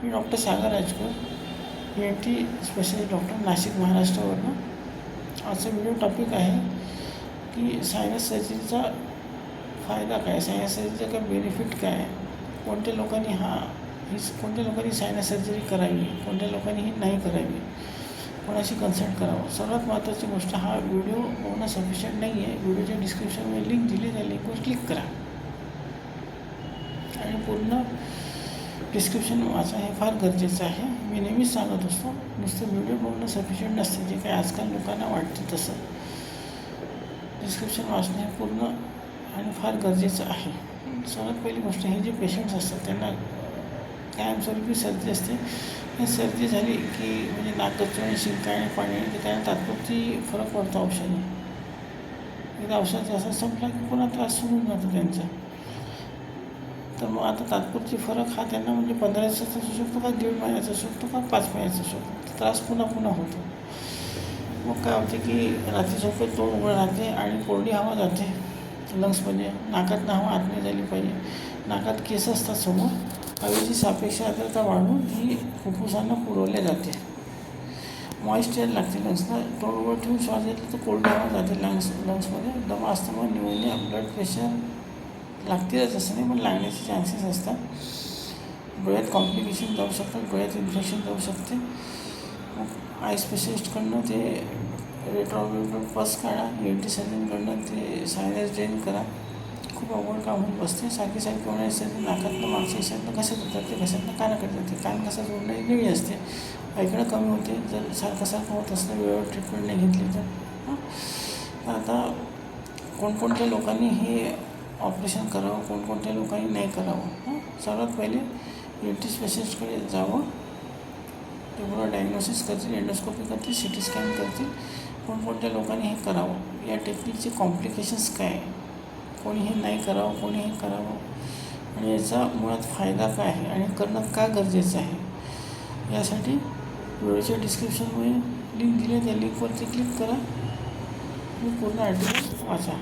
मी doctor सागर राजकर ENT specialist doctor Nashik महाराष्ट्रावरनं. आजचा video topic आहे की सायनस सर्जरीचा फायदा काय, सायनस सर्जरीचा काय बेनिफिट काय, कोणत्या लोकांनी कोणत्या लोकांनी सायनस सर्जरी करावी, कोणत्या लोकांनी ही नाही करावी, कोणाशी कन्सल्ट करावं. सर्वात महत्त्वाची गोष्ट, हा व्हिडिओ बघणं सफिशियंट नाही आहे. व्हिडिओच्या डिस्क्रिप्शनमध्ये लिंक दिली, त्या लिंकवर क्लिक करा आणि पूर्ण डिस्क्रिप्शन वाचा. हे फार गरजेचं आहे. मी नेहमीच सांगत असतो, नुसतं व्हिडिओ बघणं सफिशियंट नसते, जे काही आजकाल लोकांना वाटतं तसं. डिस्क्रिप्शन वाचणं हे पूर्ण आणि फार गरजेचं आहे. सर्वात पहिली गोष्ट, हे जे पेशंट्स असतात त्यांना कायमस्वरूपी सर्दी असते. ही सर्दी झाली की म्हणजे नाक गच्चून शिंका आणि पाणी येते, त्यांना तात्पुरती फरक पडतो औषधी. एकदा औषध जसं संपला की पुन्हा त्रास सुरू जातो त्यांचा. तर मग आता तात्पुरती फरक हा त्यांना म्हणजे 15 दिवसाचा असू शकतो का 1.5 महिन्याचा असू शकतो का 5 महिन्याचा असू शकतो. त्रास पुन्हा होतो. मग काय होते की रात्री झोपेत तोंड उघडं राहते आणि कोरडी हवा जाते लंग्समध्ये. नाकातनं हवा आत नाही झाली पाहिजे. नाकात केस असतात समोर, हवेची सापेक्ष आर्द्रता वाढून ही फुफ्फुसांना पुरवल्या जाते. मॉइश्चर लागते लंग्सला. तोंड उघडं ठेवून श्वास घेतला तर कोरडी हवा जाते लंग्समध्ये. दमा, अस्थमा, न्यूमोनिया, ब्लड प्रेशर लागतीलच असं नाही, पण लागण्याचे चान्सेस असतात. डोळ्यात कॉम्प्लिकेशन जाऊ शकतात, डोळ्यात इन्फेक्शन जाऊ शकते. मग आय स्पेशलिस्टकडनं ते रेट्रोव्हिट्रल पस काढा, ENT सर्जनकडनं ते सायनस ड्रेन करा. खूप अवघड काम होत बसते. सारखी होणारी सर्दी नाकातनं मागच्या हिशातनं घशात होतात, ते घशातनं कानाकडे जाते. कान घसा जोडणारी निळी असते, ऐकणं कमी होते जर सारखं होत असलं, वेळेवर ट्रीटमेंट नाही घेतली तर. आता कोणकोणत्या लोकांनी हे ऑपरेशन करावं, कोणकोणत्या लोकांनी नाही करावं. सर्वात पहिले ENT स्पेशलिस्टकडे जावं. ते बरोबर डायग्नोसिस करतील, एंडोस्कोपी करतील, CT स्कॅन करतील. कोणकोणत्या लोकांनी हे करावं, या टेक्निकचे कॉम्प्लिकेशन्स काय, कोणी हे नाही करावं, कोणी हे करावं, आणि याचा मुळात फायदा काय आहे आणि करणं का गरजेचं आहे, यासाठी व्हिडिओच्या डिस्क्रिप्शनमध्ये लिंक दिली, त्या लिंकवरती क्लिक करा आणि पूर्ण आर्टिकल वाचा.